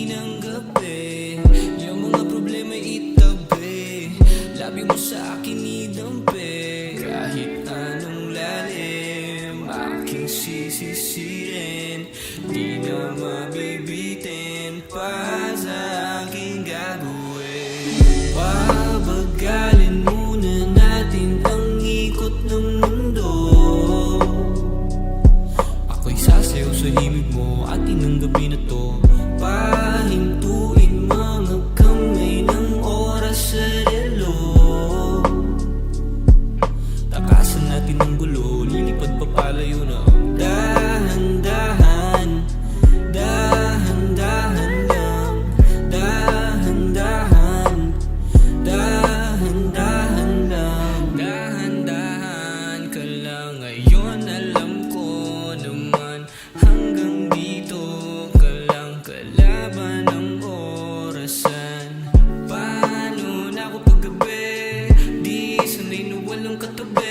bahagi ng gabi. Yung mga problema itabi, labi mo sa akin idampi. Kahit anong lalim, aking sisisirin, di na mabibitin pa sa aking gagawin. Pabagalin muna natin ang ikot ng mundo. Ako'y sasayaw sa himig mo, atin ang gabi na to. Pahintuin mga kamay ng oras sa relo. Takasan natin ang gulo, lilipad pa palayo na. Dahan-dahan, dahan-dahan lang. Dahan-dahan, dahan-dahan lang. Dahan-dahan ka lang ngayon, alam ko naman. Hanggang dito ka lang, kalaban ng orasan. Paano na ako paggabi, di sanay na walang katabi.